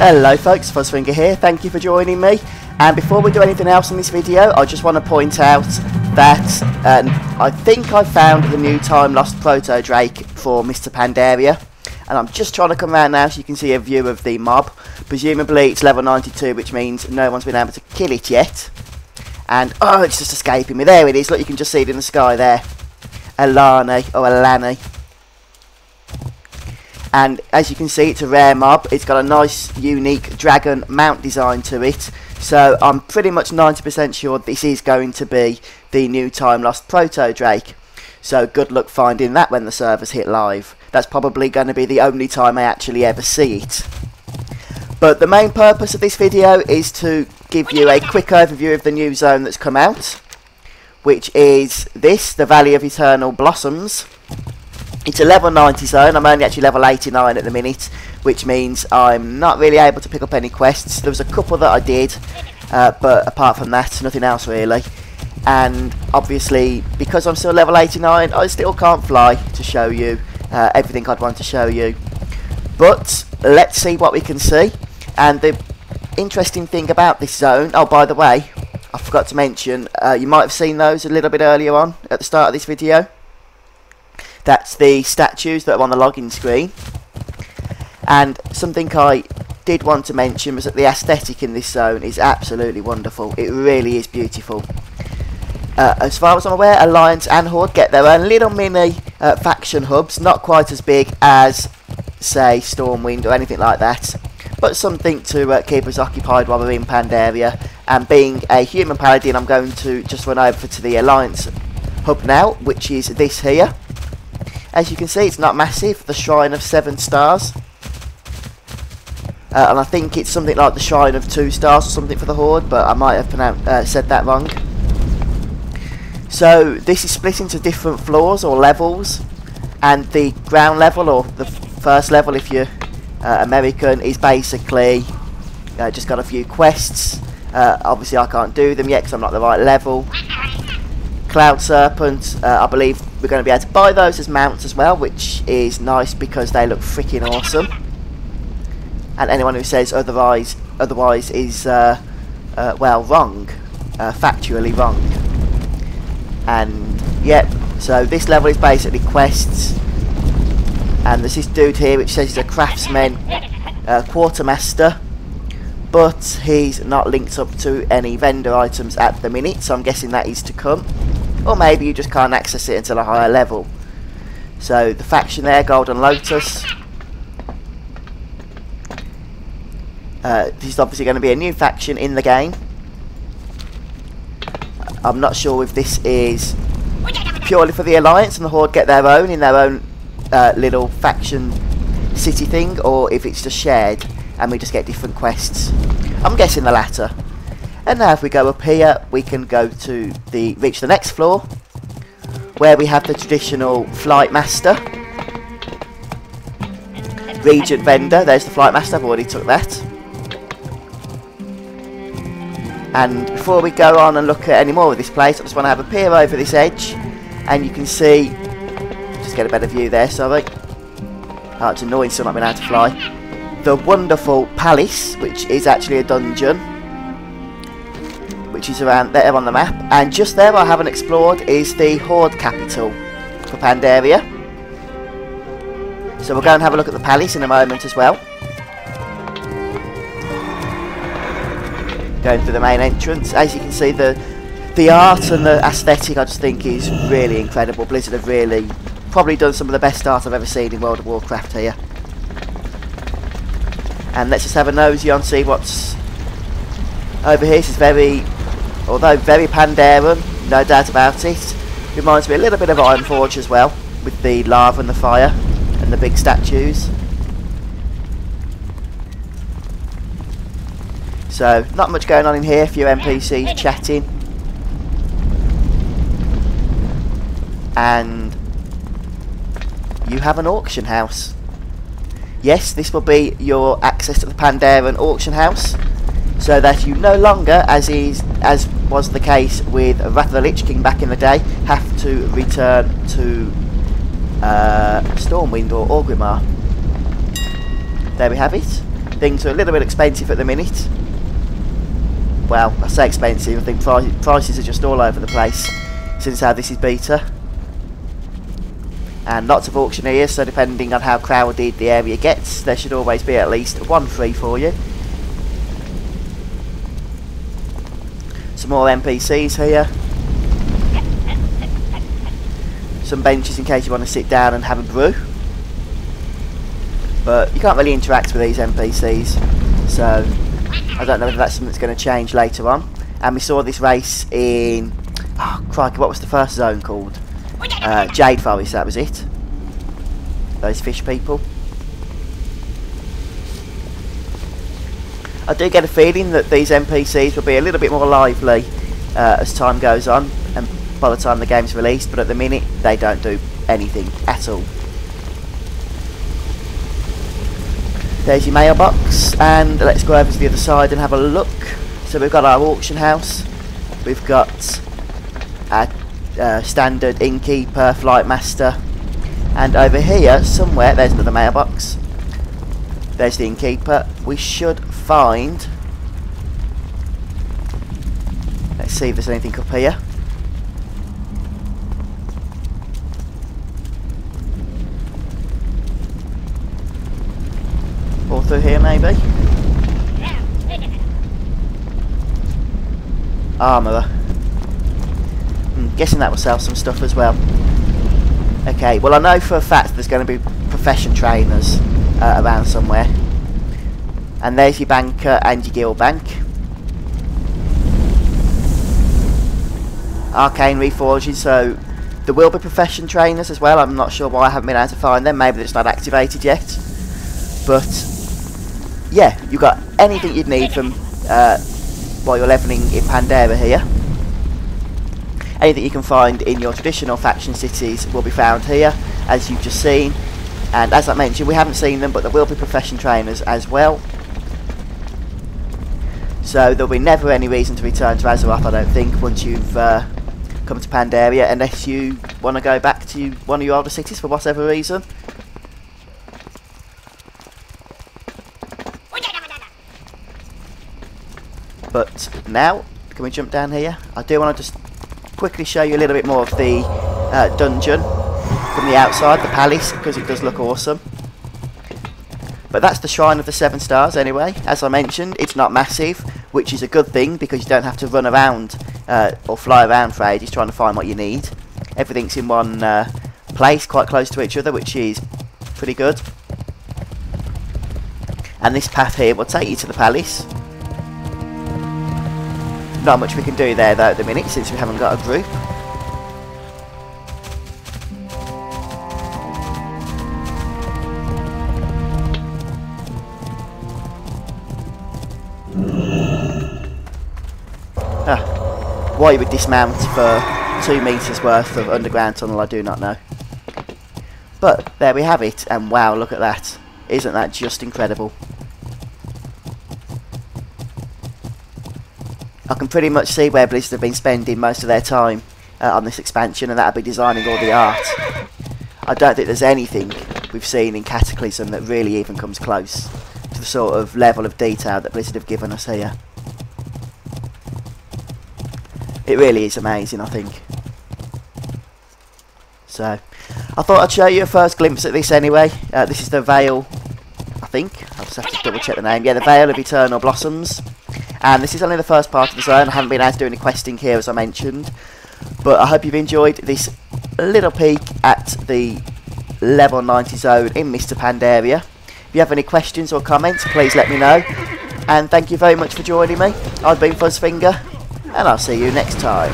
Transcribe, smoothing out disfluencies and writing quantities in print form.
Hello folks, Fuzzfinger here, thank you for joining me. And before we do anything else in this video, I just want to point out that I think I found the new Time-Lost Proto Drake for Mists of Pandaria. And I'm just trying to come around now so you can see a view of the mob. Presumably it's level 92, which means no one's been able to kill it yet. And, oh, it's just escaping me. There it is, look, you can just see it in the sky there. Alani, or Alani. And as you can see, it's a rare mob. It's got a nice, unique dragon mount design to it. So I'm pretty much 90% sure this is going to be the new Time-Lost Proto Drake. So good luck finding that when the servers hit live. That's probably going to be the only time I actually ever see it. But the main purpose of this video is to give you a quick overview of the new zone that's come out, which is this, the Vale of Eternal Blossoms. It's a level 90 zone. I'm only actually level 89 at the minute, which means I'm not really able to pick up any quests. There was a couple that I did, but apart from that, nothing else really. And obviously, because I'm still level 89, I still can't fly to show you everything I'd want to show you. But let's see what we can see. And the interesting thing about this zone, oh by the way, I forgot to mention, you might have seen those a little bit earlier on at the start of this video. That's the statues that are on the login screen. And something I did want to mention was that the aesthetic in this zone is absolutely wonderful. It really is beautiful. As far as I'm aware, Alliance and Horde get their own little mini faction hubs. Not quite as big as, say, Stormwind or anything like that. But something to keep us occupied while we're in Pandaria. And being a human paladin, I'm going to just run over to the Alliance hub now, which is this here. As you can see, it's not massive, the Shrine of 7 stars. And I think it's something like the Shrine of 2 stars or something for the Horde, but I might have said that wrong. So this is split into different floors or levels, and the ground level, or the first level if you're American, is basically just got a few quests. Obviously I can't do them yet because I'm not the right level. Cloud Serpent, I believe we're going to be able to buy those as mounts as well, which is nice because they look freaking awesome. And anyone who says otherwise is well, wrong, factually wrong. And yep, so this level is basically quests, and there's this dude here which says he's a craftsman, quartermaster, but he's not linked up to any vendor items at the minute, so I'm guessing that is to come. Or maybe you just can't access it until a higher level. So the faction there, Golden Lotus. This is obviously going to be a new faction in the game. I'm not sure if this is purely for the Alliance and the Horde get their own in their own little faction city thing, or if it's just shared and we just get different quests. I'm guessing the latter. And now if we go up here, we can go to reach the next floor, where we have the traditional Flight Master. Regent Vendor, there's the Flight Master, I've already took that. And before we go on and look at any more of this place, I just want to have a peer over this edge, and you can see, just get a better view there, sorry. Oh, it's annoying still not being able to fly. The wonderful palace, which is actually a dungeon, which is around there on the map. And just there, I haven't explored, is the Horde Capital for Pandaria. So we'll go and have a look at the palace in a moment as well. Going through the main entrance, as you can see, the art and the aesthetic I just think is really incredible. Blizzard have really probably done some of the best art I've ever seen in World of Warcraft here. And let's just have a nosy on, see what's over here. This is very, although very Pandaren, no doubt about it. Reminds me a little bit of Ironforge as well, with the lava and the fire and the big statues. So, not much going on in here, a few NPCs chatting. And you have an auction house. Yes, this will be your access to the Pandaren auction house, so that you no longer, as was the case with Wrath of the Lich King back in the day, have to return to Stormwind or Orgrimmar. There we have it. Things are a little bit expensive at the minute. Well, I say expensive, I think prices are just all over the place since how this is beta. And lots of auctioneers, so depending on how crowded the area gets, there should always be at least one free for you. Some more NPCs here. Some benches in case you want to sit down and have a brew. But you can't really interact with these NPCs, so I don't know whether that's something that's going to change later on. And we saw this race in... oh crikey, what was the first zone called? Jade Forest, that was it. Those fish people. I do get a feeling that these NPCs will be a little bit more lively as time goes on and by the time the game's released, but at the minute they don't do anything at all. There's your mailbox, and let's go over to the other side and have a look. So we've got our auction house, we've got our standard innkeeper, flight master, and over here somewhere there's another mailbox. There's the innkeeper. We should find, let's see if there's anything up here. All through here maybe. Armourer. Guessing that will sell some stuff as well. Okay, well I know for a fact there's going to be profession trainers around somewhere. And there's your banker and your guild bank. Arcane reforging, so there will be profession trainers as well. I'm not sure why I haven't been able to find them. Maybe it's not activated yet. But yeah, you've got anything you'd need from while you're leveling in Pandaria here. Anything you can find in your traditional faction cities will be found here, as you've just seen. And as I mentioned, we haven't seen them, but there will be profession trainers as well. So there'll be never any reason to return to Azeroth, I don't think, once you've come to Pandaria, unless you want to go back to one of your older cities for whatever reason. But now, can we jump down here? I do want to just quickly show you a little bit more of the dungeon from the outside, the palace, because it does look awesome. But that's the Shrine of the 7 Stars anyway. As I mentioned, it's not massive, which is a good thing because you don't have to run around or fly around for ages trying to find what you need. Everything's in one place, quite close to each other, which is pretty good. And this path here will take you to the palace. Not much we can do there though at the minute, since we haven't got a group. Why you would dismount for 2 meters worth of underground tunnel, I do not know. But there we have it, and wow, look at that. Isn't that just incredible? I can pretty much see where Blizzard have been spending most of their time on this expansion, and that would be designing all the art. I don't think there's anything we've seen in Cataclysm that really even comes close to the sort of level of detail that Blizzard have given us here. It really is amazing, I think. So, I thought I'd show you a first glimpse at this anyway. This is the Vale, I think. I'll just have to double check the name. Yeah, the Vale of Eternal Blossoms. And this is only the first part of the zone. I haven't been able to do any questing here, as I mentioned. But I hope you've enjoyed this little peek at the level 90 zone in Mists of Pandaria. If you have any questions or comments, please let me know. And thank you very much for joining me. I've been FuzzFinger, and I'll see you next time.